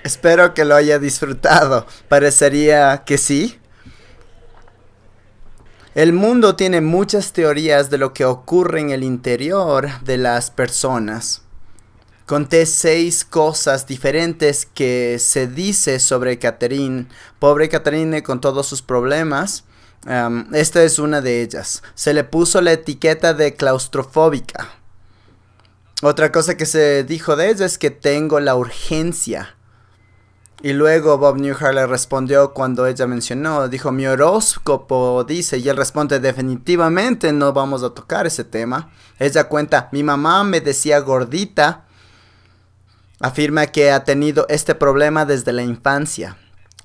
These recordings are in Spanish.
Espero que lo haya disfrutado. Parecería que sí. El mundo tiene muchas teorías de lo que ocurre en el interior de las personas. Conté 6 cosas diferentes que se dice sobre Catherine. Pobre Catherine con todos sus problemas. Esta es una de ellas. Se le puso la etiqueta de claustrofóbica. Otra cosa que se dijo de ella es que tengo la urgencia. Y luego Bob Newhart le respondió cuando ella mencionó, dijo, mi horóscopo dice, y él responde, definitivamente no vamos a tocar ese tema. Ella cuenta, mi mamá me decía gordita, afirma que ha tenido este problema desde la infancia.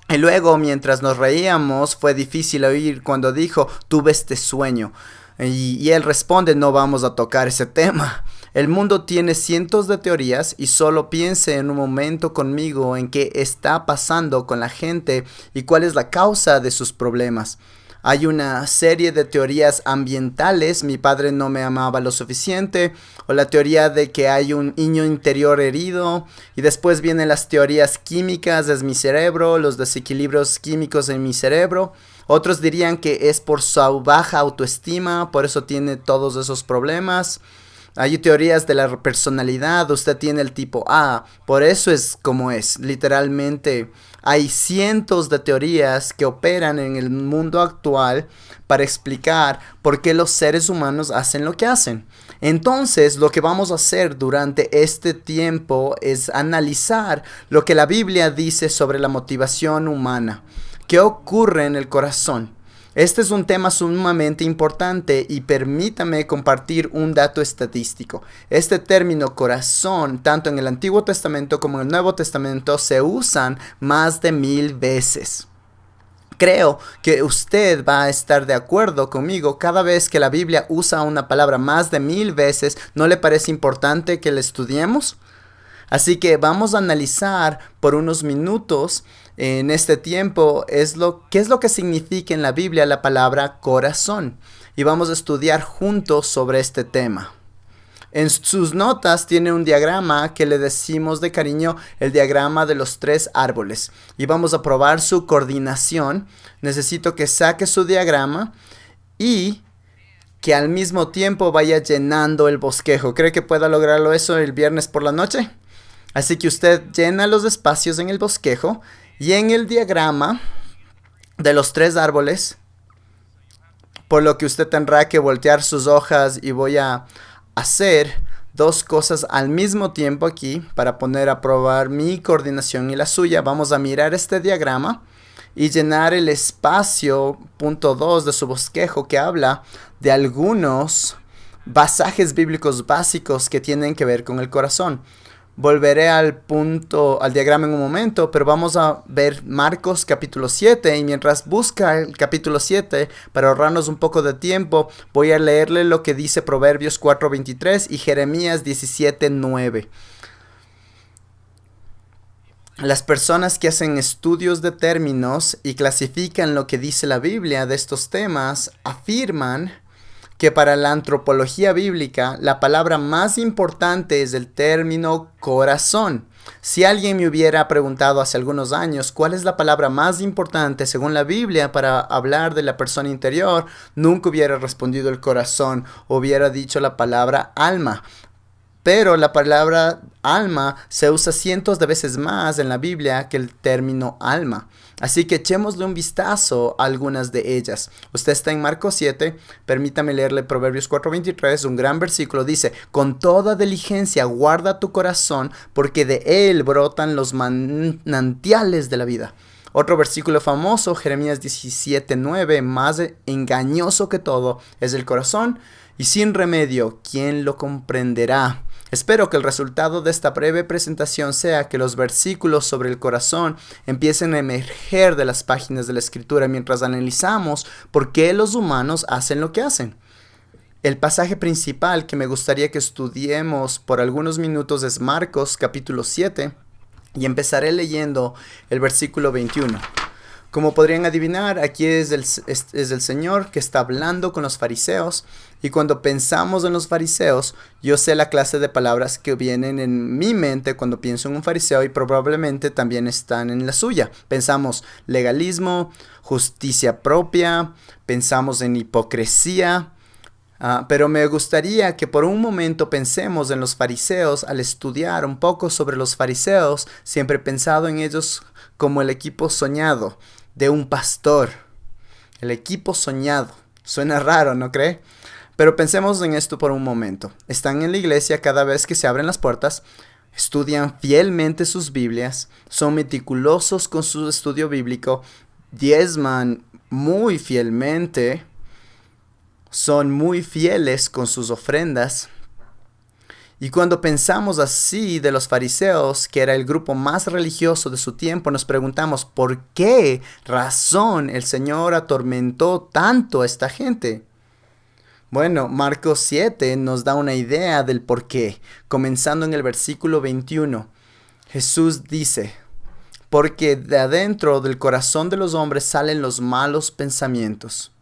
Y luego, mientras nos reíamos, fue difícil oír cuando dijo, tuve este sueño. Y él responde, no vamos a tocar ese tema. El mundo tiene cientos de teorías y solo piense en un momento conmigo en qué está pasando con la gente y cuál es la causa de sus problemas. Hay una serie de teorías ambientales, mi padre no me amaba lo suficiente, o la teoría de que hay un niño interior herido, y después vienen las teorías químicas, es mi cerebro, los desequilibrios químicos en mi cerebro. Otros dirían que es por su baja autoestima, por eso tiene todos esos problemas. Hay teorías de la personalidad, usted tiene el tipo A, por eso es como es. Literalmente hay cientos de teorías que operan en el mundo actual para explicar por qué los seres humanos hacen lo que hacen. Entonces, lo que vamos a hacer durante este tiempo es analizar lo que la Biblia dice sobre la motivación humana. ¿Qué ocurre en el corazón? Este es un tema sumamente importante y permítame compartir un dato estadístico. Este término corazón, tanto en el Antiguo Testamento como en el Nuevo Testamento, se usan más de 1000 veces. Creo que usted va a estar de acuerdo conmigo cada vez que la Biblia usa una palabra más de 1000 veces. ¿No le parece importante que la estudiemos? Así que vamos a analizar por unos minutos en este tiempo qué es lo que significa en la Biblia la palabra corazón. Y vamos a estudiar juntos sobre este tema. En sus notas tiene un diagrama que le decimos de cariño el diagrama de los 3 árboles. Y vamos a probar su coordinación. Necesito que saque su diagrama y que al mismo tiempo vaya llenando el bosquejo. ¿Cree que pueda lograrlo eso el viernes por la noche? Así que usted llena los espacios en el bosquejo y en el diagrama de los 3 árboles, por lo que usted tendrá que voltear sus hojas y voy a hacer 2 cosas al mismo tiempo aquí para poner a probar mi coordinación y la suya. Vamos a mirar este diagrama y llenar el espacio punto 2 de su bosquejo que habla de algunos pasajes bíblicos básicos que tienen que ver con el corazón. Volveré al diagrama en un momento, pero vamos a ver Marcos capítulo 7 y mientras busca el capítulo 7, para ahorrarnos un poco de tiempo, voy a leerle lo que dice Proverbios 4:23 y Jeremías 17:9. Las personas que hacen estudios de términos y clasifican lo que dice la Biblia de estos temas afirman que para la antropología bíblica la palabra más importante es el término corazón. Si alguien me hubiera preguntado hace algunos años cuál es la palabra más importante según la Biblia para hablar de la persona interior, nunca hubiera respondido el corazón, hubiera dicho la palabra alma. Pero la palabra alma se usa cientos de veces más en la Biblia que el término alma. Así que echémosle un vistazo a algunas de ellas. Usted está en Marcos 7, permítame leerle Proverbios 4:23, un gran versículo. Dice, con toda diligencia guarda tu corazón, porque de él brotan los manantiales de la vida. Otro versículo famoso, Jeremías 17:9, más engañoso que todo es el corazón, y sin remedio, ¿quién lo comprenderá? Espero que el resultado de esta breve presentación sea que los versículos sobre el corazón empiecen a emerger de las páginas de la Escritura mientras analizamos por qué los humanos hacen lo que hacen. El pasaje principal que me gustaría que estudiemos por algunos minutos es Marcos capítulo 7 y empezaré leyendo el versículo 21. Como podrían adivinar, aquí es el Señor que está hablando con los fariseos. Y cuando pensamos en los fariseos, yo sé la clase de palabras que vienen en mi mente cuando pienso en un fariseo y probablemente también están en la suya. Pensamos legalismo, justicia propia, pensamos en hipocresía. Pero me gustaría que por un momento pensemos en los fariseos al estudiar un poco sobre los fariseos, siempre he pensado en ellos como el equipo soñado de un pastor. El equipo soñado. Suena raro, ¿no cree? Pero pensemos en esto por un momento. Están en la iglesia cada vez que se abren las puertas, estudian fielmente sus Biblias, son meticulosos con su estudio bíblico, diezman muy fielmente, son muy fieles con sus ofrendas. Y cuando pensamos así de los fariseos, que era el grupo más religioso de su tiempo, nos preguntamos por qué razón el Señor atormentó tanto a esta gente. Bueno, Marcos 7 nos da una idea del por qué, comenzando en el versículo 21. Jesús dice: porque de adentro del corazón de los hombres salen los malos pensamientos.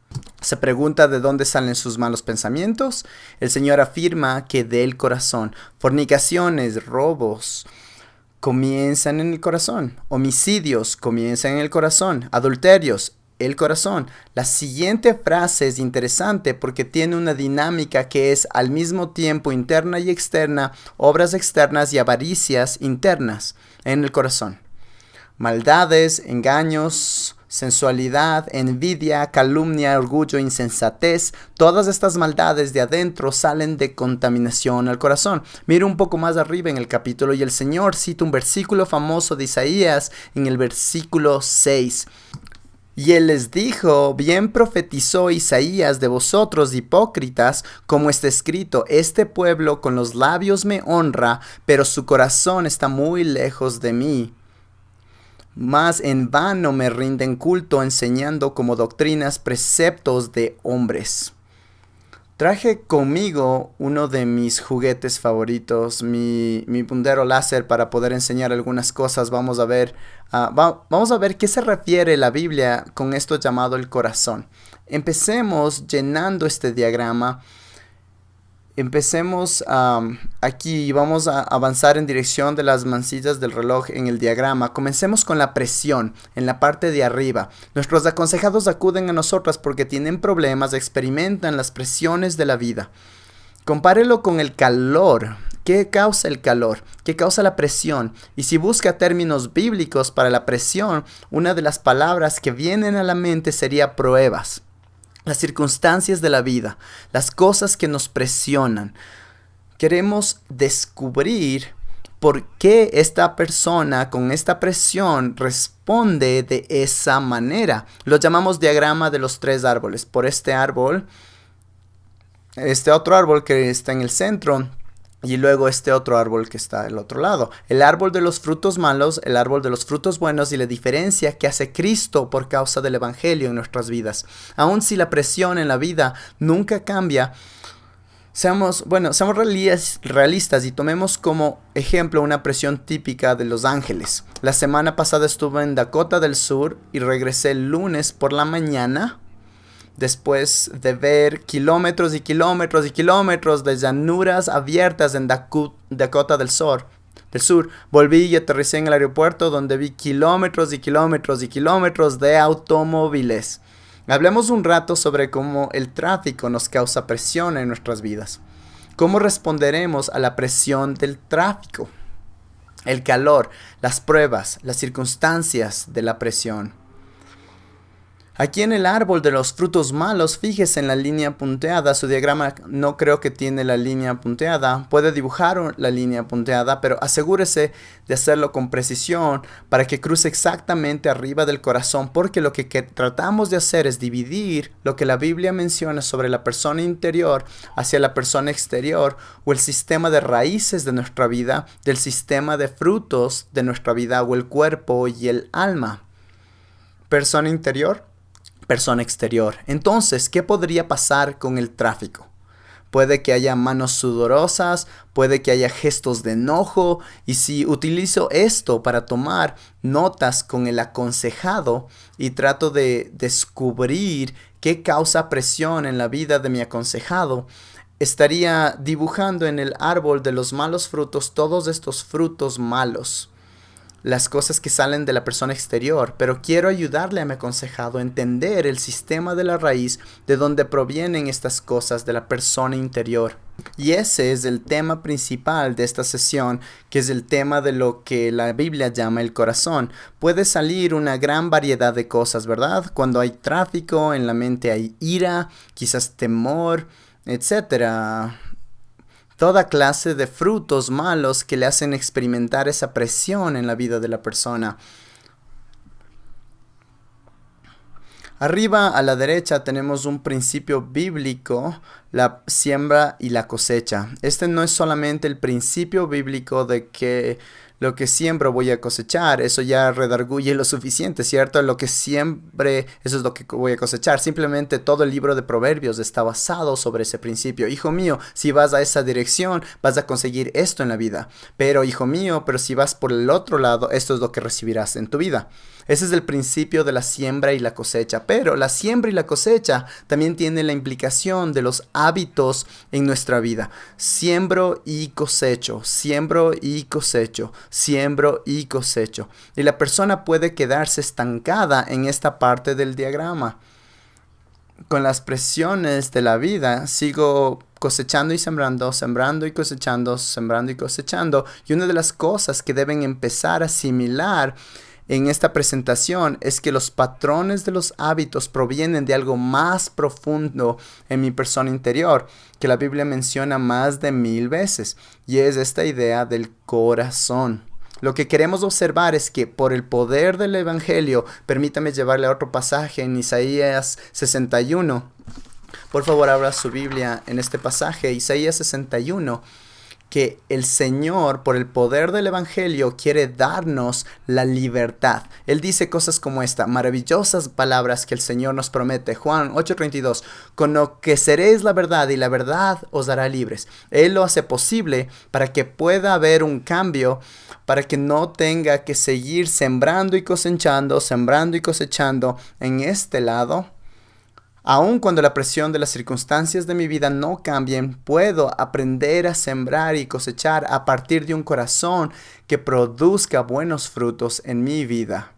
Se pregunta de dónde salen sus malos pensamientos. El Señor afirma que del corazón. Fornicaciones, robos, comienzan en el corazón. Homicidios comienzan en el corazón. Adulterios, el corazón. La siguiente frase es interesante porque tiene una dinámica que es al mismo tiempo interna y externa, obras externas y avaricias internas en el corazón. Maldades, engaños, sensualidad, envidia, calumnia, orgullo, insensatez. Todas estas maldades de adentro salen de contaminación al corazón. Mira un poco más arriba en el capítulo y el Señor cita un versículo famoso de Isaías en el versículo 6. Y él les dijo: bien profetizó Isaías de vosotros hipócritas, como está escrito: este pueblo con los labios me honra, pero su corazón está muy lejos de mí. Mas en vano me rinden culto, enseñando como doctrinas preceptos de hombres. Traje conmigo uno de mis juguetes favoritos, mi puntero láser, para poder enseñar algunas cosas. Vamos a ver qué se refiere la Biblia con esto llamado el corazón. Empecemos llenando este diagrama. Empecemos aquí y vamos a avanzar en dirección de las manecillas del reloj en el diagrama. Comencemos con la presión en la parte de arriba. Nuestros aconsejados acuden a nosotros porque tienen problemas, experimentan las presiones de la vida. Compárelo con el calor. ¿Qué causa el calor? ¿Qué causa la presión? Y si busca términos bíblicos para la presión, una de las palabras que vienen a la mente sería pruebas. Las circunstancias de la vida, las cosas que nos presionan. Queremos descubrir por qué esta persona con esta presión responde de esa manera. Lo llamamos diagrama de los tres árboles. Por este árbol, este otro árbol que está en el centro, y luego este otro árbol que está al otro lado. El árbol de los frutos malos, el árbol de los frutos buenos, y la diferencia que hace Cristo por causa del Evangelio en nuestras vidas. Aun si la presión en la vida nunca cambia, seamos realistas y tomemos como ejemplo una presión típica de Los Ángeles. La semana pasada estuve en Dakota del Sur y regresé el lunes por la mañana. Después de ver kilómetros y kilómetros y kilómetros de llanuras abiertas en Dakota del Sur, volví y aterricé en el aeropuerto donde vi kilómetros y kilómetros y kilómetros de automóviles. Hablemos un rato sobre cómo el tráfico nos causa presión en nuestras vidas. ¿Cómo responderemos a la presión del tráfico? El calor, las pruebas, las circunstancias de la presión. Aquí en el árbol de los frutos malos, fíjese en la línea punteada. Su diagrama no creo que tiene la línea punteada. Puede dibujar la línea punteada, pero asegúrese de hacerlo con precisión para que cruce exactamente arriba del corazón, porque lo que tratamos de hacer es dividir lo que la Biblia menciona sobre la persona interior hacia la persona exterior, o el sistema de raíces de nuestra vida del sistema de frutos de nuestra vida, o el cuerpo y el alma. Persona interior, persona exterior. Entonces, ¿qué podría pasar con el tráfico? puede que haya manos sudorosas, puede que haya gestos de enojo, y si utilizo esto para tomar notas con el aconsejado y trato de descubrir qué causa presión en la vida de mi aconsejado, estaría dibujando en el árbol de los malos frutos todos estos frutos malos, las cosas que salen de la persona exterior, pero quiero ayudarle a mi aconsejado a entender el sistema de la raíz de donde provienen estas cosas de la persona interior. Y ese es el tema principal de esta sesión, que es el tema de lo que la Biblia llama el corazón. Puede salir una gran variedad de cosas, ¿verdad? Cuando hay tráfico, en la mente hay ira, quizás temor, etcétera. Toda clase de frutos malos que le hacen experimentar esa presión en la vida de la persona. Arriba a la derecha tenemos un principio bíblico, la siembra y la cosecha. Este no es solamente el principio bíblico de que lo que siembro voy a cosechar, eso ya redarguye lo suficiente, ¿cierto? Lo que siembre, eso es lo que voy a cosechar. Simplemente todo el libro de Proverbios está basado sobre ese principio. Hijo mío, si vas a esa dirección, vas a conseguir esto en la vida. Pero, hijo mío, pero si vas por el otro lado, esto es lo que recibirás en tu vida. Ese es el principio de la siembra y la cosecha. Pero la siembra y la cosecha también tienen la implicación de los hábitos en nuestra vida. Siembro y cosecho, siembro y cosecho, siembro y cosecho. Y la persona puede quedarse estancada en esta parte del diagrama. Con las presiones de la vida, sigo cosechando y sembrando, sembrando y cosechando, sembrando y cosechando. Y una de las cosas que deben empezar a asimilar en esta presentación es que los patrones de los hábitos provienen de algo más profundo en mi persona interior, que la Biblia menciona más de 1000 veces, y es esta idea del corazón. Lo que queremos observar es que por el poder del Evangelio, permítame llevarle a otro pasaje en Isaías 61. Por favor, abra su Biblia en este pasaje, Isaías 61. Que el Señor, por el poder del Evangelio, quiere darnos la libertad. Él dice cosas como esta, maravillosas palabras que el Señor nos promete. Juan 8:32, conoceréis la verdad y la verdad os hará libres. Él lo hace posible para que pueda haber un cambio, para que no tenga que seguir sembrando y cosechando en este lado. Aun cuando la presión de las circunstancias de mi vida no cambien, puedo aprender a sembrar y cosechar a partir de un corazón que produzca buenos frutos en mi vida,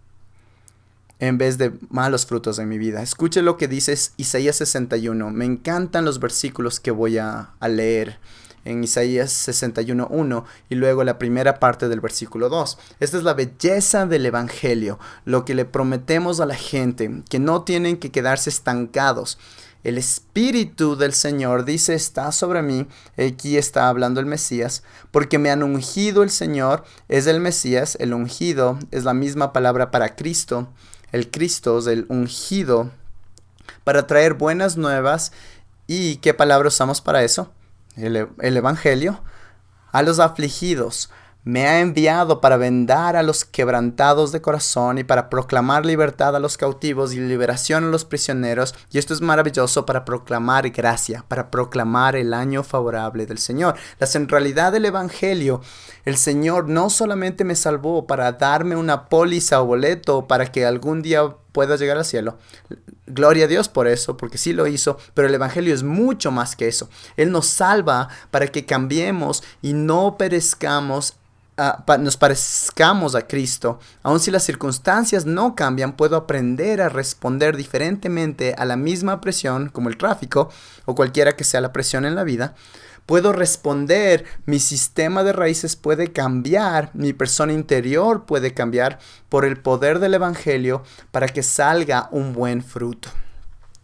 en vez de malos frutos en mi vida. Escuche lo que dice Isaías 61. Me encantan los versículos que voy a leer en Isaías 61:1 y luego la primera parte del versículo 2. Esta es la belleza del Evangelio, lo que le prometemos a la gente, que no tienen que quedarse estancados. El Espíritu del Señor, dice, está sobre mí. Aquí está hablando el Mesías, porque me han ungido. El Señor es el Mesías. El ungido es la misma palabra para Cristo. El Cristo es el ungido, para traer buenas nuevas. ¿Y qué palabra usamos para eso? El Evangelio. A los afligidos. Me ha enviado para vendar a los quebrantados de corazón y para proclamar libertad a los cautivos y liberación a los prisioneros. Y esto es maravilloso, para proclamar gracia, para proclamar el año favorable del Señor. La centralidad del Evangelio, el Señor no solamente me salvó para darme una póliza o boleto para que algún día pueda llegar al cielo. Gloria a Dios por eso, porque sí lo hizo, pero el Evangelio es mucho más que eso. Él nos salva para que cambiemos y no perezcamos, nos parezcamos a Cristo. Aun si las circunstancias no cambian, puedo aprender a responder diferentemente a la misma presión, como el tráfico o cualquiera que sea la presión en la vida. Puedo responder, mi sistema de raíces puede cambiar, mi persona interior puede cambiar por el poder del Evangelio para que salga un buen fruto.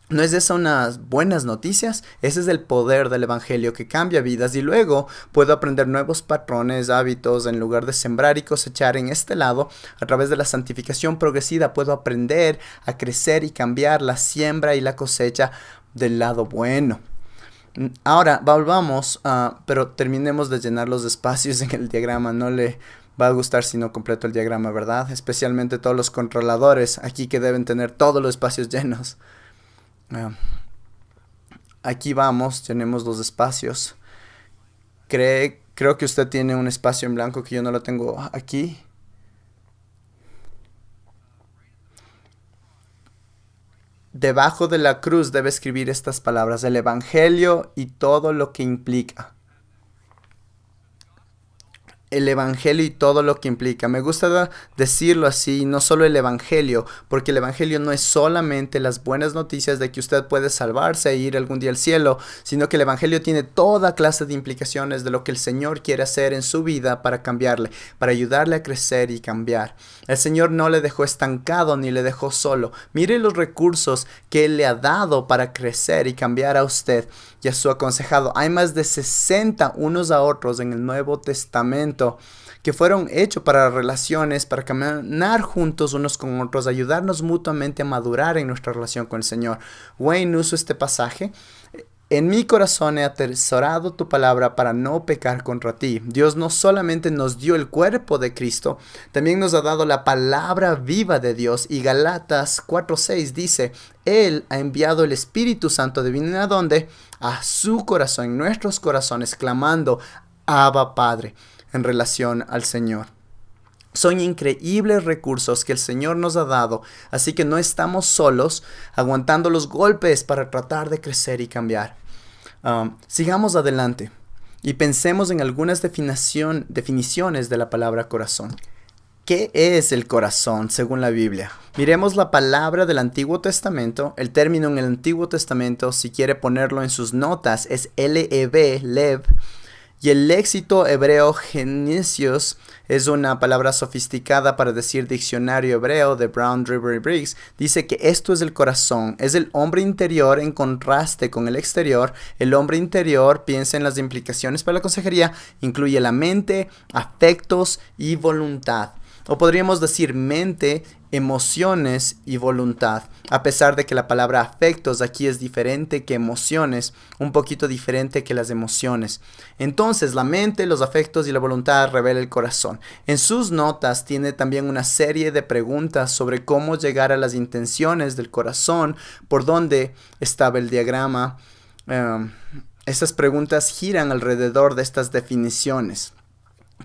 ¿No es eso unas buenas noticias? Ese es el poder del Evangelio que cambia vidas, y luego puedo aprender nuevos patrones, hábitos. En lugar de sembrar y cosechar en este lado, a través de la santificación progresiva puedo aprender a crecer y cambiar la siembra y la cosecha del lado bueno. Ahora volvamos, pero terminemos de llenar los espacios en el diagrama. No le va a gustar si no completo el diagrama, ¿verdad? Especialmente todos los controladores aquí, que deben tener todos los espacios llenos. Aquí vamos, tenemos los espacios. Creo que usted tiene un espacio en blanco que yo no lo tengo aquí. Debajo de la cruz debe escribir estas palabras: el Evangelio y todo lo que implica. El Evangelio y todo lo que implica. Me gusta decirlo así, no solo el Evangelio, porque el Evangelio no es solamente las buenas noticias de que usted puede salvarse e ir algún día al cielo, sino que el Evangelio tiene toda clase de implicaciones de lo que el Señor quiere hacer en su vida para cambiarle, para ayudarle a crecer y cambiar. El Señor no le dejó estancado ni le dejó solo. Mire los recursos que Él le ha dado para crecer y cambiar a usted y a su aconsejado. Hay más de 60 unos a otros en el Nuevo Testamento que fueron hechos para relaciones, para caminar juntos unos con otros, ayudarnos mutuamente a madurar en nuestra relación con el Señor. Wayne usó este pasaje: en mi corazón he atesorado tu palabra para no pecar contra ti. Dios no solamente nos dio el cuerpo de Cristo, también nos ha dado la palabra viva de Dios. Y Galatas 4:6 dice: Él ha enviado el Espíritu Santo divino, ¿a dónde? A su corazón, en nuestros corazones, clamando: Abba, Padre, en relación al Señor. Son increíbles recursos que el Señor nos ha dado, así que no estamos solos aguantando los golpes para tratar de crecer y cambiar. Sigamos adelante y pensemos en algunas definiciones de la palabra corazón. ¿Qué es el corazón según la Biblia? Miremos la palabra del Antiguo Testamento. El término en el Antiguo Testamento, si quiere ponerlo en sus notas, es L-E-V, lev. Y el léxico hebreo Genesios es una palabra sofisticada para decir diccionario hebreo de Brown, Driver y Briggs. Dice que esto es el corazón, es el hombre interior en contraste con el exterior. El hombre interior, piensa en las implicaciones para la consejería, incluye la mente, afectos y voluntad. O podríamos decir mente, emociones y voluntad. A pesar de que la palabra afectos aquí es diferente que emociones, un poquito diferente que las emociones. Entonces, la mente, los afectos y la voluntad revela el corazón. En sus notas tiene también una serie de preguntas sobre cómo llegar a las intenciones del corazón, por dónde estaba el diagrama. Estas preguntas giran alrededor de estas definiciones.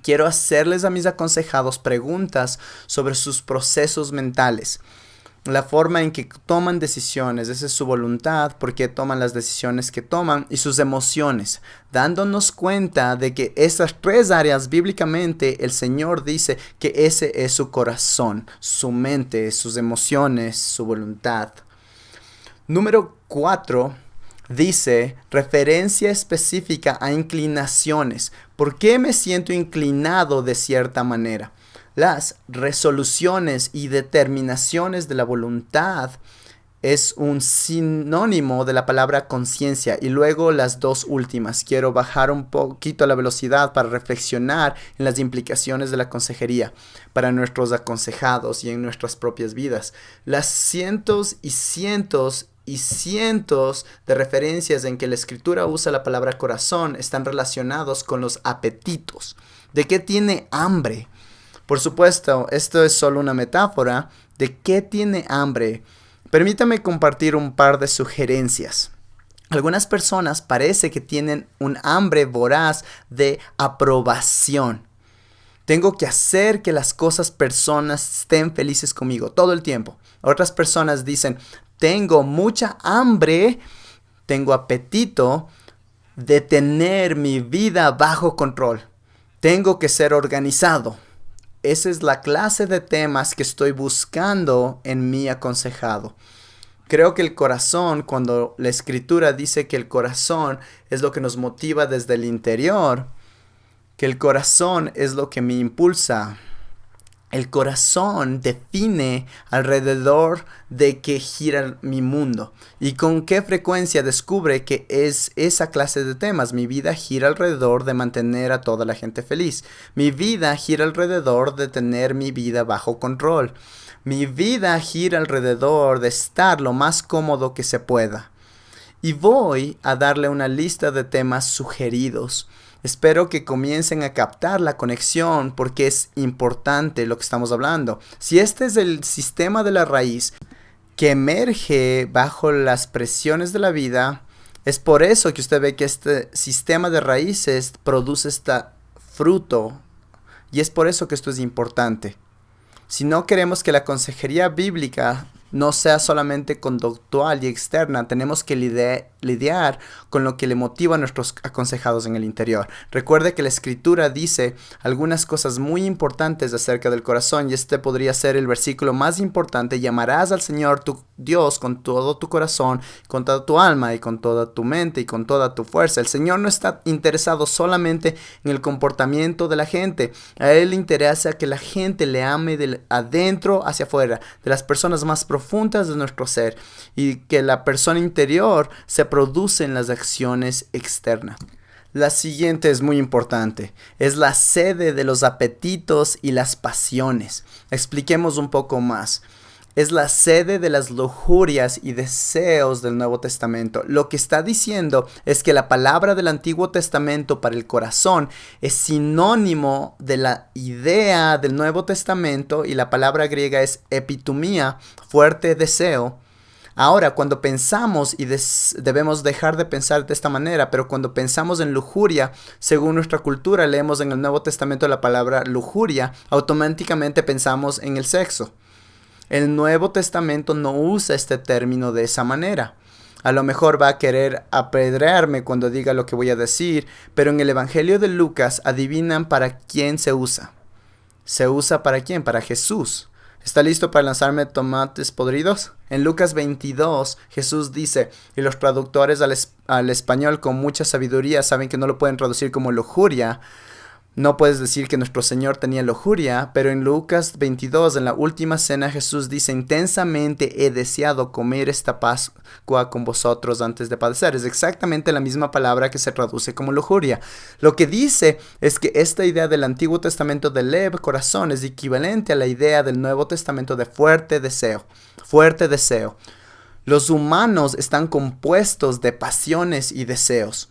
Quiero hacerles a mis aconsejados preguntas sobre sus procesos mentales, la forma en que toman decisiones, esa es su voluntad, por qué toman las decisiones que toman, y sus emociones, dándonos cuenta de que esas tres áreas bíblicamente el Señor dice que ese es su corazón, su mente, sus emociones, su voluntad. Número 4. Dice, referencia específica a inclinaciones. ¿Por qué me siento inclinado de cierta manera? Las resoluciones y determinaciones de la voluntad es un sinónimo de la palabra conciencia. Y luego las dos últimas. Quiero bajar un poquito la velocidad para reflexionar en las implicaciones de la consejería para nuestros aconsejados y en nuestras propias vidas. Las cientos y cientos de referencias en que la escritura usa la palabra corazón están relacionados con los apetitos. ¿De qué tiene hambre? Por supuesto, esto es solo una metáfora. ¿De qué tiene hambre? Permítame compartir un par de sugerencias. Algunas personas parece que tienen un hambre voraz de aprobación. Tengo que hacer que las personas estén felices conmigo todo el tiempo. Otras personas dicen, tengo mucha hambre, tengo apetito de tener mi vida bajo control. Tengo que ser organizado. Esa es la clase de temas que estoy buscando en mi aconsejado. Creo que el corazón, cuando la escritura dice que el corazón es lo que nos motiva desde el interior, que el corazón es lo que me impulsa. El corazón define alrededor de qué gira mi mundo y con qué frecuencia descubre que es esa clase de temas. Mi vida gira alrededor de mantener a toda la gente feliz. Mi vida gira alrededor de tener mi vida bajo control. Mi vida gira alrededor de estar lo más cómodo que se pueda. Y voy a darle una lista de temas sugeridos. Espero que comiencen a captar la conexión porque es importante lo que estamos hablando. Si este es el sistema de la raíz que emerge bajo las presiones de la vida, Es por eso que usted ve que este sistema de raíces produce este fruto, y es por eso que esto es importante. Si no queremos que la consejería bíblica no sea solamente conductual y externa, tenemos que lidiar con lo que le motiva a nuestros aconsejados en el interior. Recuerde que la Escritura dice algunas cosas muy importantes acerca del corazón, y este podría ser el versículo más importante: llamarás al Señor tu Dios con todo tu corazón, con toda tu alma y con toda tu mente y con toda tu fuerza. El Señor no está interesado solamente en el comportamiento de la gente. A Él le interesa que la gente le ame de adentro hacia afuera, de las personas más profundas de nuestro ser, y que la persona interior se produce en las acciones externas. La siguiente es muy importante. Es la sede de los apetitos y las pasiones. Expliquemos un poco más. Es la sede de las lujurias y deseos del Nuevo Testamento. Lo que está diciendo es que la palabra del Antiguo Testamento para el corazón es sinónimo de la idea del Nuevo Testamento, y la palabra griega es epitumía, fuerte deseo. Ahora, cuando pensamos, y debemos dejar de pensar de esta manera, pero cuando pensamos en lujuria, según nuestra cultura, leemos en el Nuevo Testamento la palabra lujuria, automáticamente pensamos en el sexo. El Nuevo Testamento no usa este término de esa manera. A lo mejor va a querer apedrearme cuando diga lo que voy a decir, pero en el Evangelio de Lucas, adivinan para quién se usa. ¿Se usa para quién? Para Jesús. ¿Está listo para lanzarme tomates podridos? En Lucas 22, Jesús dice, y los traductores al español con mucha sabiduría saben que no lo pueden traducir como lujuria. No puedes decir que nuestro Señor tenía lujuria, pero en Lucas 22, en la última cena, Jesús dice: intensamente he deseado comer esta Pascua con vosotros antes de padecer. Es exactamente la misma palabra que se traduce como lujuria. Lo que dice es que esta idea del Antiguo Testamento de lev, corazón, es equivalente a la idea del Nuevo Testamento de fuerte deseo. Fuerte deseo. Los humanos están compuestos de pasiones y deseos.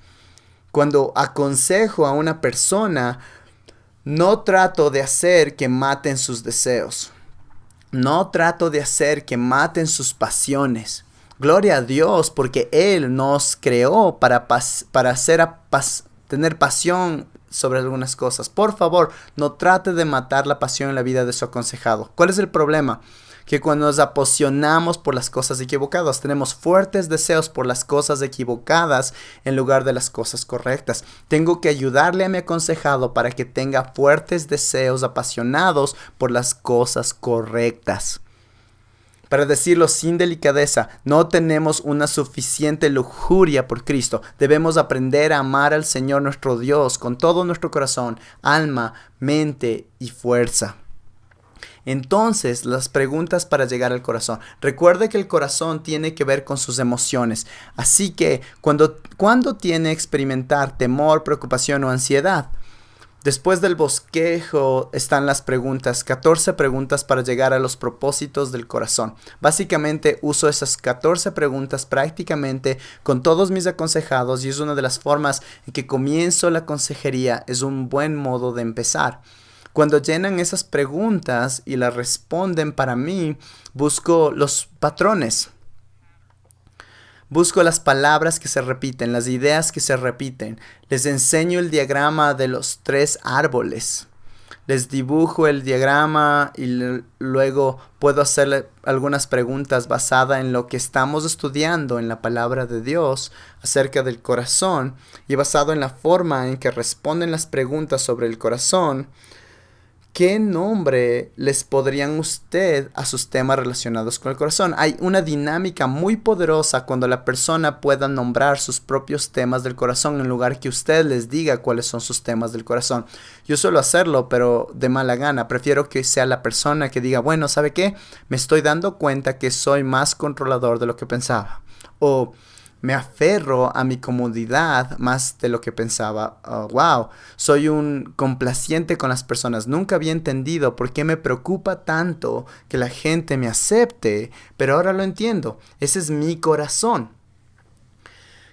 Cuando aconsejo a una persona, no trato de hacer que maten sus deseos. No trato de hacer que maten sus pasiones. Gloria a Dios, porque Él nos creó para tener pasión sobre algunas cosas. Por favor, no trate de matar la pasión en la vida de su aconsejado. ¿Cuál es el problema? Que cuando nos apasionamos por las cosas equivocadas, tenemos fuertes deseos por las cosas equivocadas en lugar de las cosas correctas. Tengo que ayudarle a mi aconsejado para que tenga fuertes deseos apasionados por las cosas correctas. Para decirlo sin delicadeza, no tenemos una suficiente lujuria por Cristo. Debemos aprender a amar al Señor nuestro Dios con todo nuestro corazón, alma, mente y fuerza. Entonces, las preguntas para llegar al corazón. Recuerde que el corazón tiene que ver con sus emociones. Así que, ¿cuándo tiene que experimentar temor, preocupación o ansiedad? Después del bosquejo están las preguntas, 14 preguntas para llegar a los propósitos del corazón. Básicamente uso esas 14 preguntas prácticamente con todos mis aconsejados, y es una de las formas en que comienzo la consejería. Es un buen modo de empezar. Cuando llenan esas preguntas y las responden para mí, busco los patrones. Busco las palabras que se repiten, las ideas que se repiten. Les enseño el diagrama de los 3 árboles. Les dibujo el diagrama y luego puedo hacerle algunas preguntas basadas en lo que estamos estudiando en la palabra de Dios acerca del corazón, y basado en la forma en que responden las preguntas sobre el corazón. ¿Qué nombre les podrían usted a sus temas relacionados con el corazón? Hay una dinámica muy poderosa cuando la persona pueda nombrar sus propios temas del corazón en lugar que usted les diga cuáles son sus temas del corazón. Yo suelo hacerlo, pero de mala gana. Prefiero que sea la persona que diga, bueno, ¿sabe qué? Me estoy dando cuenta que soy más controlador de lo que pensaba. O me aferro a mi comodidad más de lo que pensaba. Wow, soy un complaciente con las personas. Nunca había entendido por qué me preocupa tanto que la gente me acepte, pero ahora lo entiendo. Ese es mi corazón.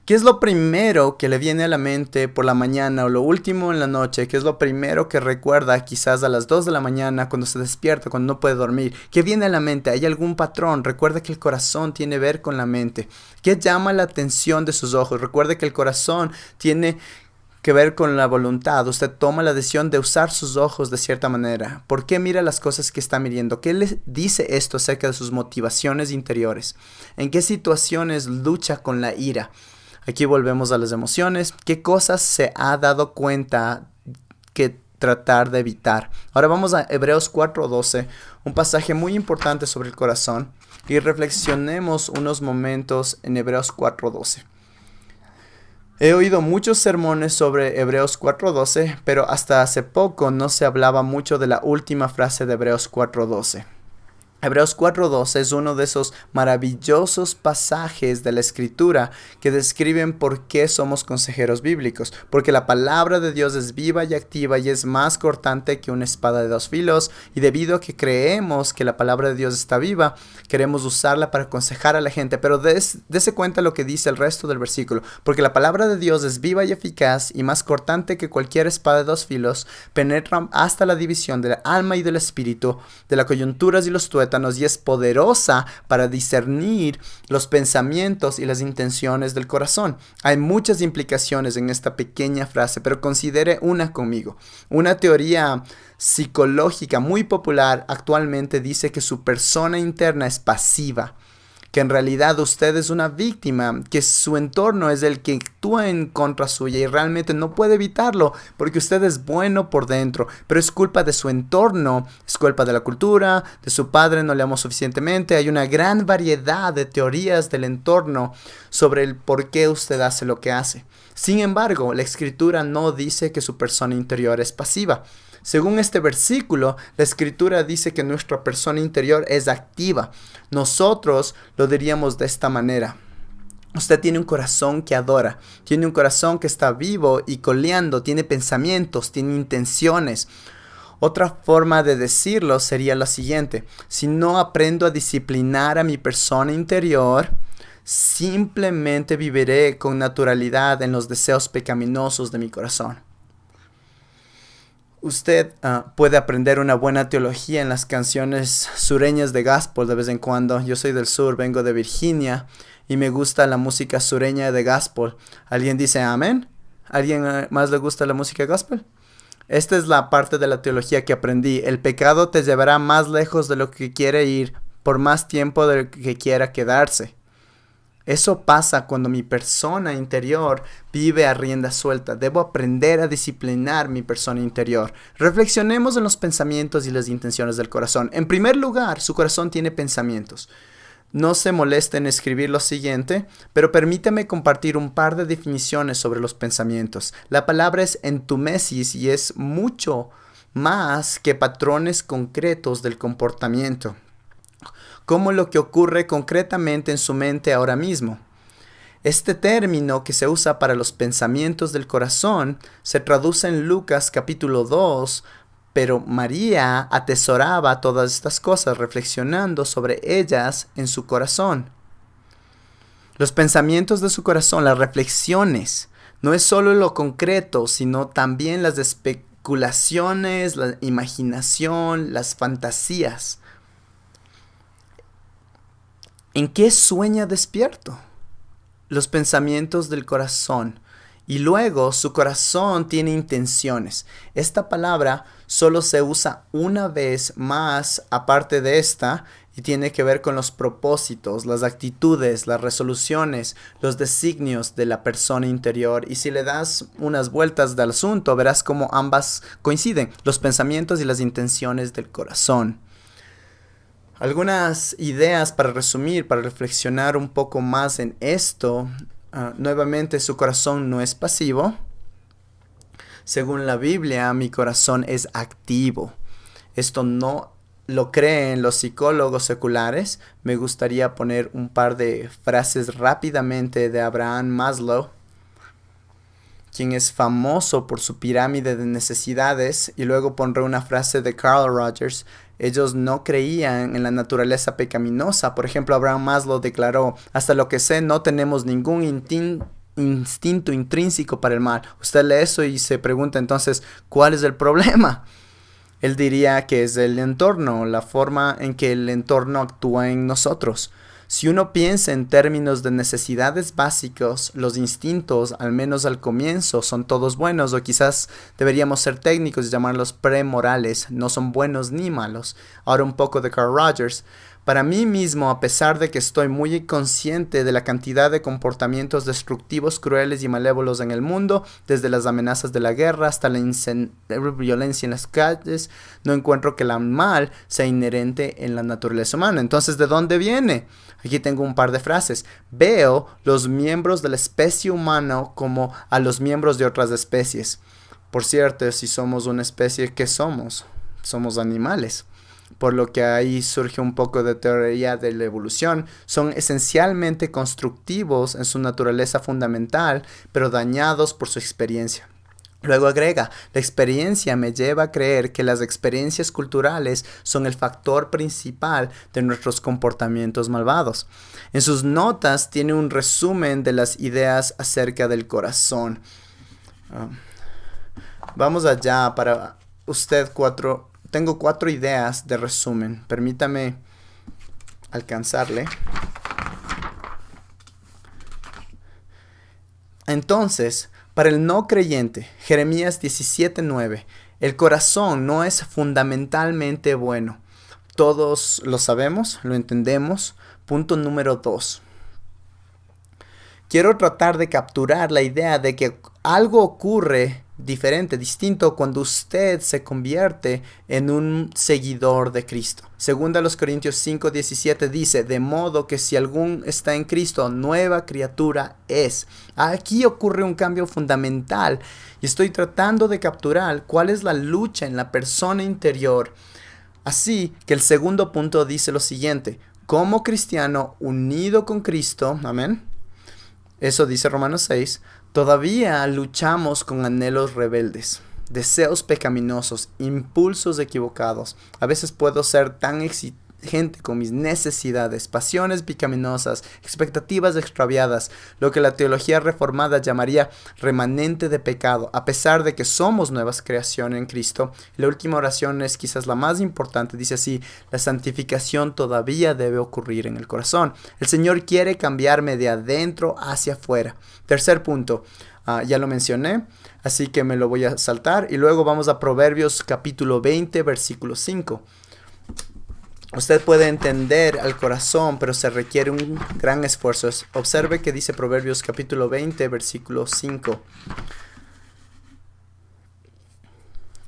¿Qué es lo primero que le viene a la mente por la mañana o lo último en la noche? ¿Qué es lo primero que recuerda quizás a las 2 de la mañana cuando se despierta, cuando no puede dormir? ¿Qué viene a la mente? ¿Hay algún patrón? Recuerda que el corazón tiene que ver con la mente. ¿Qué llama la atención de sus ojos? Recuerde que el corazón tiene que ver con la voluntad. Usted toma la decisión de usar sus ojos de cierta manera. ¿Por qué mira las cosas que está mirando? ¿Qué le dice esto acerca de sus motivaciones interiores? ¿En qué situaciones lucha con la ira? Aquí volvemos a las emociones. ¿Qué cosas se ha dado cuenta que tratar de evitar? Ahora vamos a Hebreos 4:12, un pasaje muy importante sobre el corazón, y reflexionemos unos momentos en Hebreos 4:12. He oído muchos sermones sobre Hebreos 4:12, pero hasta hace poco no se hablaba mucho de la última frase de Hebreos 4:12. Hebreos 4:12 es uno de esos maravillosos pasajes de la Escritura que describen por qué somos consejeros bíblicos. Porque la palabra de Dios es viva y activa y es más cortante que una espada de dos filos. Y debido a que creemos que la palabra de Dios está viva, queremos usarla para aconsejar a la gente. Pero dese cuenta lo que dice el resto del versículo. Porque la palabra de Dios es viva y eficaz y más cortante que cualquier espada de dos filos. Penetra hasta la división del alma y del espíritu, de las coyunturas y los tuétanos, y es poderosa para discernir los pensamientos y las intenciones del corazón. Hay muchas implicaciones en esta pequeña frase, pero considere una conmigo. Una teoría psicológica muy popular actualmente dice que su persona interna es pasiva, que en realidad usted es una víctima, que su entorno es el que actúa en contra suya y realmente no puede evitarlo porque usted es bueno por dentro, pero es culpa de su entorno, es culpa de la cultura, de su padre no le amó suficientemente. Hay una gran variedad de teorías del entorno sobre el por qué usted hace lo que hace. Sin embargo, la Escritura no dice que su persona interior es pasiva. Según este versículo, la Escritura dice que nuestra persona interior es activa. Nosotros lo diríamos de esta manera: usted tiene un corazón que adora, tiene un corazón que está vivo y coleando, tiene pensamientos, tiene intenciones. Otra forma de decirlo sería la siguiente: si no aprendo a disciplinar a mi persona interior, simplemente viviré con naturalidad en los deseos pecaminosos de mi corazón. Usted puede aprender una buena teología en las canciones sureñas de gospel de vez en cuando. Yo soy del sur, vengo de Virginia y me gusta la música sureña de gospel. ¿Alguien dice amén? ¿Alguien más le gusta la música gospel? Esta es la parte de la teología que aprendí. El pecado te llevará más lejos de lo que quiere ir por más tiempo de lo que quiera quedarse. Eso pasa cuando mi persona interior vive a rienda suelta. Debo aprender a disciplinar mi persona interior. Reflexionemos en los pensamientos y las intenciones del corazón. En primer lugar, su corazón tiene pensamientos. No se moleste en escribir lo siguiente, pero permítame compartir un par de definiciones sobre los pensamientos. La palabra es entumesis y es mucho más que patrones concretos del comportamiento, como lo que ocurre concretamente en su mente ahora mismo. Este término que se usa para los pensamientos del corazón se traduce en Lucas capítulo 2, pero María atesoraba todas estas cosas reflexionando sobre ellas en su corazón. Los pensamientos de su corazón, las reflexiones, no es solo lo concreto, sino también las especulaciones, la imaginación, las fantasías. ¿En qué sueña despierto? Los pensamientos del corazón. Y luego su corazón tiene intenciones. Esta palabra solo se usa una vez más aparte de esta y tiene que ver con los propósitos, las actitudes, las resoluciones, los designios de la persona interior. Y si le das unas vueltas del asunto, verás cómo ambas coinciden, los pensamientos y las intenciones del corazón. Algunas ideas para resumir, para reflexionar un poco más en esto. Nuevamente, su corazón no es pasivo. Según la Biblia, mi corazón es activo. Esto no lo creen los psicólogos seculares. Me gustaría poner un par de frases rápidamente de Abraham Maslow, quien es famoso por su pirámide de necesidades, y luego pondré una frase de Carl Rogers. Ellos no creían en la naturaleza pecaminosa. Por ejemplo, Abraham Maslow declaró: hasta lo que sé, no tenemos ningún instinto intrínseco para el mal. Usted lee eso y se pregunta entonces, ¿cuál es el problema? Él diría que es el entorno, la forma en que el entorno actúa en nosotros. Si uno piensa en términos de necesidades básicos, los instintos, al menos al comienzo, son todos buenos, o quizás deberíamos ser técnicos y llamarlos premorales, no son buenos ni malos. Ahora un poco de Carl Rogers. Para mí mismo, a pesar de que estoy muy consciente de la cantidad de comportamientos destructivos, crueles y malévolos en el mundo, desde las amenazas de la guerra hasta la violencia en las calles, no encuentro que el mal sea inherente en la naturaleza humana. Entonces, ¿de dónde viene? Aquí tengo un par de frases. Veo los miembros de la especie humana como a los miembros de otras especies. Por cierto, si somos una especie, ¿qué somos? Somos animales. Por lo que ahí surge un poco de teoría de la evolución. Son esencialmente constructivos en su naturaleza fundamental, pero dañados por su experiencia. Luego agrega, la experiencia me lleva a creer que las experiencias culturales son el factor principal de nuestros comportamientos malvados. En sus notas tiene un resumen de las ideas acerca del corazón. Vamos allá para usted Tengo 4 ideas de resumen. Permítame alcanzarle. Entonces, para el no creyente, Jeremías 17:9, el corazón no es fundamentalmente bueno. Todos lo sabemos, lo entendemos. Punto número 2. Quiero tratar de capturar la idea de que algo ocurre diferente, distinto, cuando usted se convierte en un seguidor de Cristo. Segunda a los Corintios 5:17 dice, de modo que si algún está en Cristo, nueva criatura es. Aquí ocurre un cambio fundamental y estoy tratando de capturar cuál es la lucha en la persona interior. Así que el segundo punto dice lo siguiente, como cristiano unido con Cristo, amén. Eso dice Romanos 6. Todavía luchamos con anhelos rebeldes, deseos pecaminosos, impulsos equivocados. A veces puedo ser tan exigente con mis necesidades, pasiones pecaminosas, expectativas extraviadas, lo que la teología reformada llamaría remanente de pecado, a pesar de que somos nuevas creaciones en Cristo. La última oración es quizás la más importante, dice así, la santificación todavía debe ocurrir en el corazón. El Señor quiere cambiarme de adentro hacia afuera. Tercer punto, ya lo mencioné, así que me lo voy a saltar y luego vamos a Proverbios capítulo 20, versículo 5. Usted puede entender al corazón, pero se requiere un gran esfuerzo. Observe que dice Proverbios capítulo 20, versículo 5.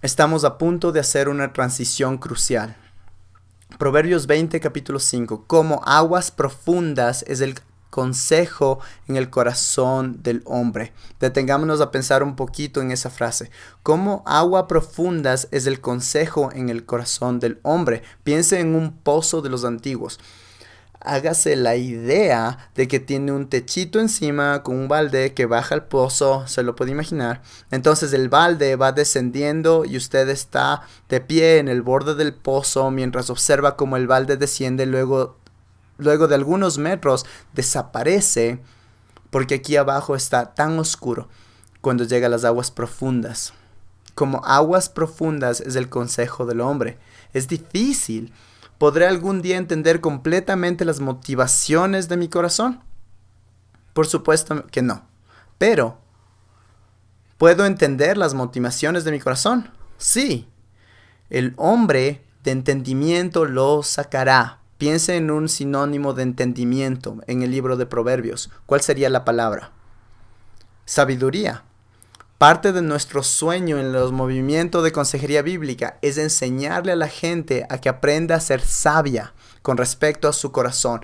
Estamos a punto de hacer una transición crucial. Proverbios 20, capítulo 5. Como aguas profundas es el consejo en el corazón del hombre. Detengámonos a pensar un poquito en esa frase. Como agua profundas es el consejo en el corazón del hombre. Piense en un pozo de los antiguos. Hágase la idea de que tiene un techito encima con un balde que baja al pozo, se lo puede imaginar. Entonces el balde va descendiendo y usted está de pie en el borde del pozo mientras observa cómo el balde desciende, luego de algunos metros desaparece porque aquí abajo está tan oscuro cuando llega a las aguas profundas. Como aguas profundas es el consejo del hombre. Es difícil. ¿Podré algún día entender completamente las motivaciones de mi corazón? Por supuesto que no. Pero, ¿puedo entender las motivaciones de mi corazón? Sí. El hombre de entendimiento lo sacará. Piense en un sinónimo de entendimiento en el libro de Proverbios. ¿Cuál sería la palabra? Sabiduría. Parte de nuestro sueño en los movimientos de consejería bíblica es enseñarle a la gente a que aprenda a ser sabia con respecto a su corazón,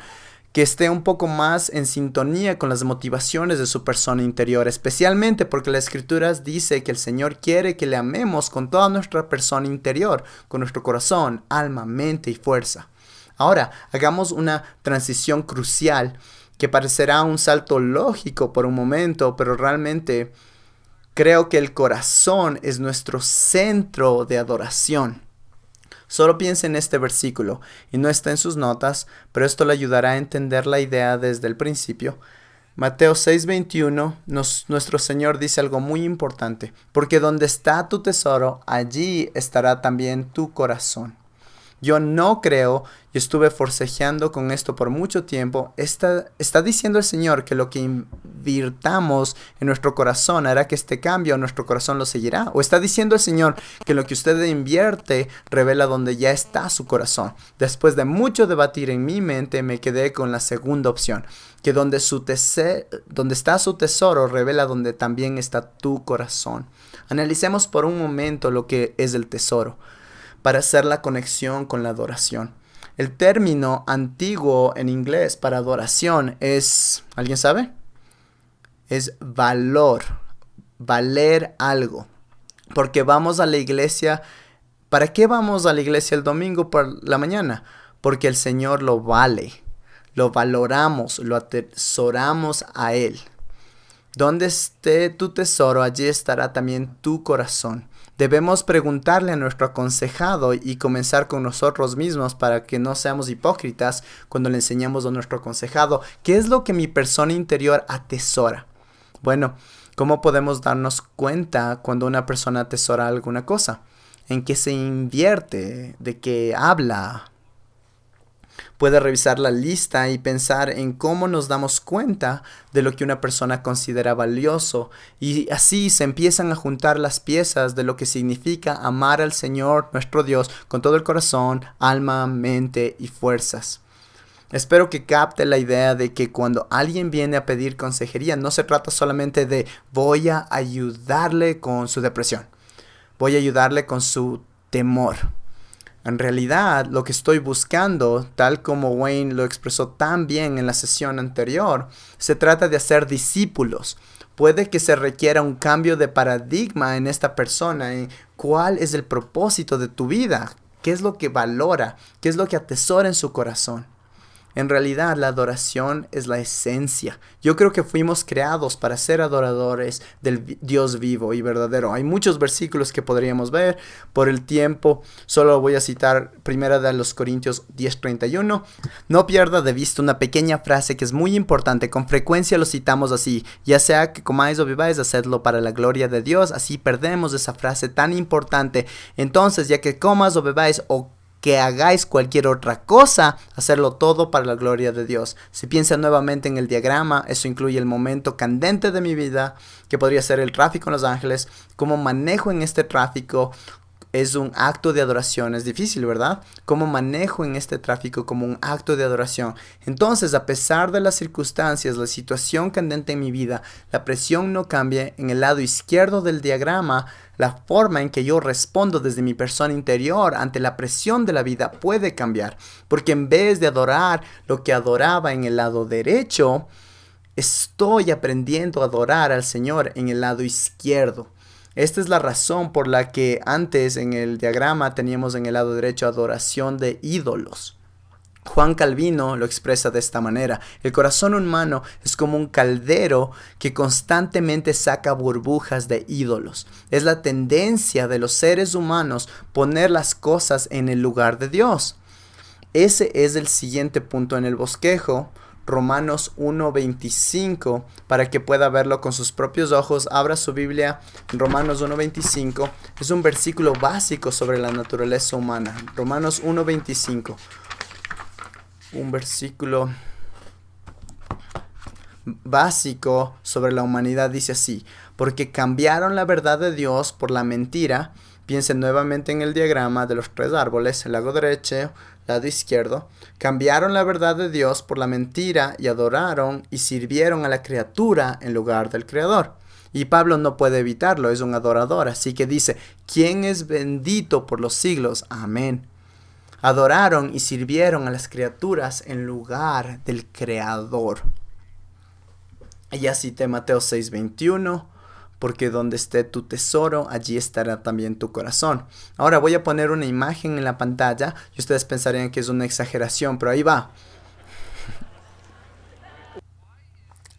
que esté un poco más en sintonía con las motivaciones de su persona interior, especialmente porque las Escrituras dice que el Señor quiere que le amemos con toda nuestra persona interior, con nuestro corazón, alma, mente y fuerza. Ahora, hagamos una transición crucial que parecerá un salto lógico por un momento, pero realmente creo que el corazón es nuestro centro de adoración. Solo piense en este versículo, y no está en sus notas, pero esto le ayudará a entender la idea desde el principio. Mateo 6:21, nuestro Señor dice algo muy importante, porque donde está tu tesoro, allí estará también tu corazón. Yo no creo, y estuve forcejeando con esto por mucho tiempo, está diciendo el Señor que lo que invirtamos en nuestro corazón hará que este cambio nuestro corazón lo seguirá. O está diciendo el Señor que lo que usted invierte revela donde ya está su corazón. Después de mucho debatir en mi mente, me quedé con la segunda opción, que donde está su tesoro revela donde también está tu corazón. Analicemos por un momento lo que es el tesoro, para hacer la conexión con la adoración. El término antiguo en inglés para adoración es, ¿alguien sabe? Es valor, valer algo. Porque vamos a la iglesia, ¿para qué vamos a la iglesia el domingo por la mañana? Porque el Señor lo vale, lo valoramos, lo atesoramos a Él. Donde esté tu tesoro, allí estará también tu corazón. Debemos preguntarle a nuestro aconsejado y comenzar con nosotros mismos para que no seamos hipócritas cuando le enseñamos a nuestro aconsejado qué es lo que mi persona interior atesora. Bueno, ¿cómo podemos darnos cuenta cuando una persona atesora alguna cosa? ¿En qué se invierte? ¿De qué habla? Puede revisar la lista y pensar en cómo nos damos cuenta de lo que una persona considera valioso, y así se empiezan a juntar las piezas de lo que significa amar al Señor nuestro Dios con todo el corazón, alma, mente y fuerzas. Espero que capte la idea de que cuando alguien viene a pedir consejería no se trata solamente de voy a ayudarle con su depresión, voy a ayudarle con su temor. En realidad, lo que estoy buscando, tal como Wayne lo expresó tan bien en la sesión anterior, se trata de hacer discípulos. Puede que se requiera un cambio de paradigma en esta persona, en cuál es el propósito de tu vida, qué es lo que valora, qué es lo que atesora en su corazón. En realidad, la adoración es la esencia. Yo creo que fuimos creados para ser adoradores del Dios vivo y verdadero. Hay muchos versículos que podríamos ver. Por el tiempo, solo voy a citar 1 Corintios 10:31. No pierda de vista una pequeña frase que es muy importante. Con frecuencia lo citamos así: ya sea que comáis o bebáis, hacedlo para la gloria de Dios. Así perdemos esa frase tan importante. Entonces, ya que comas o bebáis o que hagáis cualquier otra cosa, hacerlo todo para la gloria de Dios. Si piensa nuevamente en el diagrama, eso incluye el momento candente de mi vida, que podría ser el tráfico en Los Ángeles. Cómo manejo en este tráfico es un acto de adoración. Es difícil, ¿verdad? Cómo manejo en este tráfico como un acto de adoración. Entonces, a pesar de las circunstancias, la situación candente en mi vida, la presión no cambia. En el lado izquierdo del diagrama, la forma en que yo respondo desde mi persona interior ante la presión de la vida puede cambiar. Porque en vez de adorar lo que adoraba en el lado derecho, estoy aprendiendo a adorar al Señor en el lado izquierdo. Esta es la razón por la que antes en el diagrama teníamos en el lado derecho adoración de ídolos. Juan Calvino lo expresa de esta manera: el corazón humano es como un caldero que constantemente saca burbujas de ídolos. Es la tendencia de los seres humanos poner las cosas en el lugar de Dios. Ese es el siguiente punto en el bosquejo, Romanos 1:25, para que pueda verlo con sus propios ojos. Abra su Biblia en Romanos 1:25. Es un versículo básico sobre la naturaleza humana. Romanos 1:25. Un versículo básico sobre la humanidad dice así: porque cambiaron la verdad de Dios por la mentira. Piensen nuevamente en el diagrama de los 3 árboles, el lado derecho, lado izquierdo. Cambiaron la verdad de Dios por la mentira y adoraron y sirvieron a la criatura en lugar del Creador. Y Pablo no puede evitarlo, es un adorador, así que dice: ¿quién es bendito por los siglos? Amén. Adoraron y sirvieron a las criaturas en lugar del Creador. Y ya cité Mateo 6:21, porque donde esté tu tesoro, allí estará también tu corazón. Ahora voy a poner una imagen en la pantalla y ustedes pensarían que es una exageración, pero ahí va.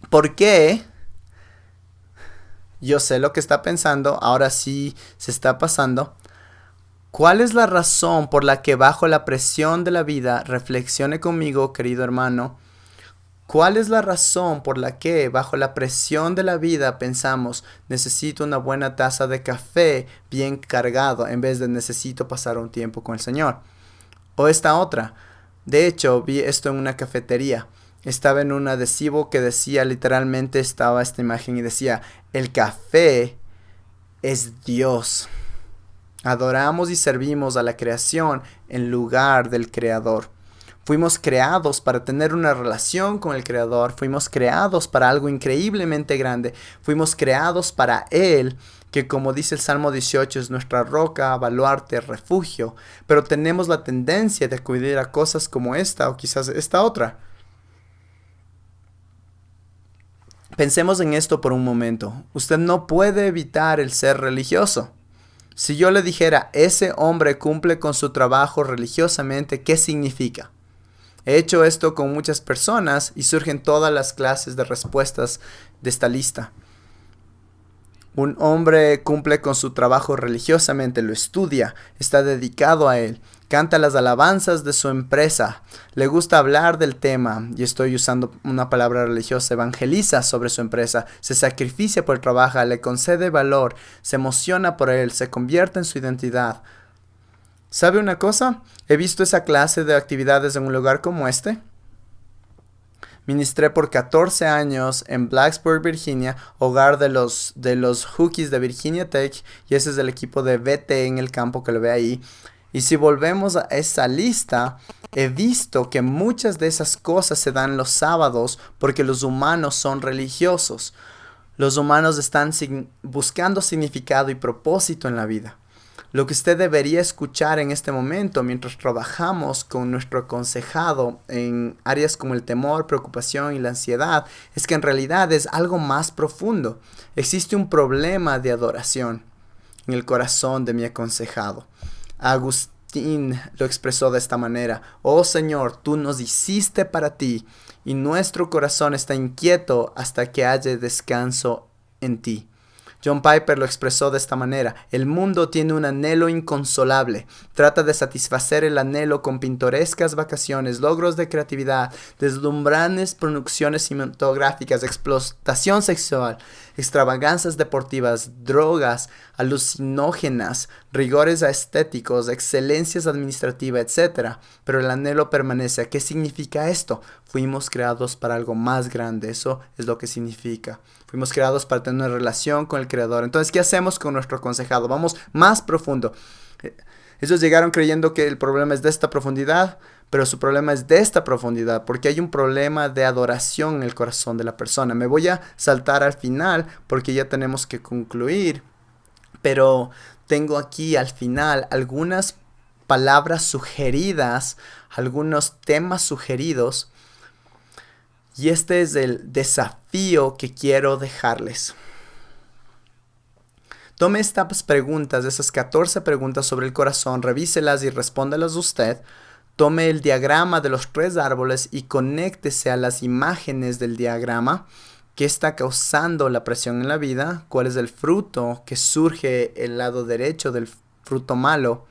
¿Por qué? Yo sé lo que está pensando, ahora sí se está pasando. ¿Cuál es la razón por la que bajo la presión de la vida, reflexione conmigo, querido hermano, ¿Cuál es la razón por la que, bajo la presión de la vida, pensamos necesito una buena taza de café bien cargado en vez de necesito pasar un tiempo con el Señor? O esta otra. De hecho, vi esto en una cafetería. Estaba en un adhesivo que decía, literalmente estaba esta imagen y decía, el café es Dios. Adoramos y servimos a la creación en lugar del Creador. Fuimos creados para tener una relación con el Creador. Fuimos creados para algo increíblemente grande. Fuimos creados para Él, que como dice el Salmo 18 es nuestra roca, baluarte, refugio. Pero tenemos la tendencia de acudir a cosas como esta o quizás esta otra. Pensemos en esto por un momento. Usted no puede evitar el ser religioso. Si yo le dijera, ese hombre cumple con su trabajo religiosamente, ¿qué significa? He hecho esto con muchas personas y surgen todas las clases de respuestas de esta lista. Un hombre cumple con su trabajo religiosamente, lo estudia, está dedicado a él, canta las alabanzas de su empresa, le gusta hablar del tema, y estoy usando una palabra religiosa, evangeliza sobre su empresa, se sacrifica por el trabajo, le concede valor, se emociona por él, se convierte en su identidad. ¿Sabe una cosa? He visto esa clase de actividades en un lugar como este. Ministré por 14 años en Blacksburg, Virginia, hogar de los Hokies de Virginia Tech, y ese es el equipo de VT en el campo que lo ve ahí. Y si volvemos a esa lista, he visto que muchas de esas cosas se dan los sábados porque los humanos son religiosos. Los humanos están buscando significado y propósito en la vida. Lo que usted debería escuchar en este momento mientras trabajamos con nuestro aconsejado en áreas como el temor, preocupación y la ansiedad es que en realidad es algo más profundo. Existe un problema de adoración en el corazón de mi aconsejado. Agustín lo expresó de esta manera: oh Señor, tú nos hiciste para ti y nuestro corazón está inquieto hasta que haya descanso en ti. John Piper lo expresó de esta manera: el mundo tiene un anhelo inconsolable. Trata de satisfacer el anhelo con pintorescas vacaciones, logros de creatividad, deslumbrantes producciones cinematográficas, explotación sexual, extravagancias deportivas, drogas alucinógenas, rigores estéticos, excelencias administrativas, etc. Pero el anhelo permanece. ¿Qué significa esto? Fuimos creados para algo más grande. Eso es lo que significa. Fuimos creados para tener una relación con el Creador. Entonces, ¿qué hacemos con nuestro aconsejado? Vamos más profundo. Ellos llegaron creyendo que el problema es de esta profundidad, pero su problema es de esta profundidad, porque hay un problema de adoración en el corazón de la persona. Me voy a saltar al final porque ya tenemos que concluir, pero tengo aquí al final algunas palabras sugeridas, algunos temas sugeridos. Y este es el desafío que quiero dejarles. Tome estas preguntas, esas 14 preguntas sobre el corazón, revíselas y respóndelas usted. Tome el diagrama de los 3 árboles y conéctese a las imágenes del diagrama. ¿Qué está causando la presión en la vida? ¿Cuál es el fruto que surge el lado derecho del fruto malo?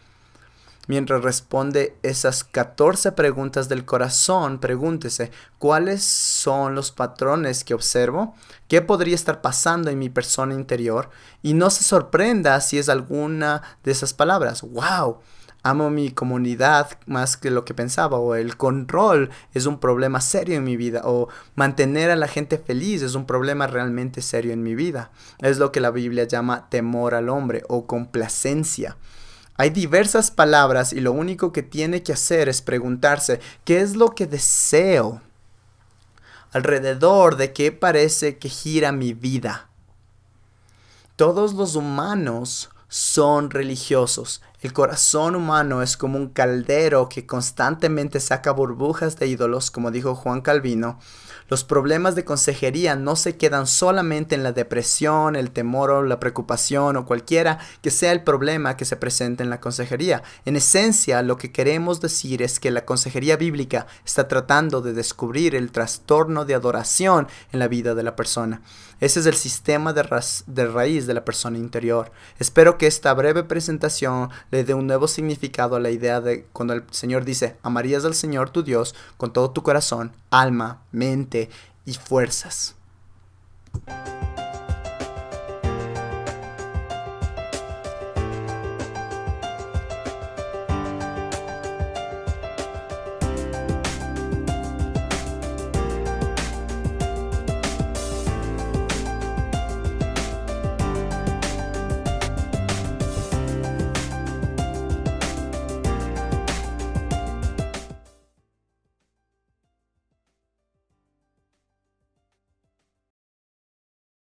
Mientras responde esas 14 preguntas del corazón, pregúntese: ¿cuáles son los patrones que observo? ¿Qué podría estar pasando en mi persona interior? Y no se sorprenda si es alguna de esas palabras. ¡Wow! Amo mi comunidad más que lo que pensaba. O el control es un problema serio en mi vida. O mantener a la gente feliz es un problema realmente serio en mi vida. Es lo que la Biblia llama temor al hombre o complacencia. Hay diversas palabras y lo único que tiene que hacer es preguntarse: ¿qué es lo que deseo? ¿Alrededor de qué parece que gira mi vida? Todos los humanos son religiosos. El corazón humano es como un caldero que constantemente saca burbujas de ídolos, como dijo Juan Calvino. Los problemas de consejería no se quedan solamente en la depresión, el temor o la preocupación o cualquiera que sea el problema que se presente en la consejería. En esencia, lo que queremos decir es que la consejería bíblica está tratando de descubrir el trastorno de adoración en la vida de la persona. Ese es el sistema de raíz de la persona interior. Espero que esta breve presentación le dé un nuevo significado a la idea de cuando el Señor dice, amarías al Señor tu Dios con todo tu corazón, alma, mente y fuerzas.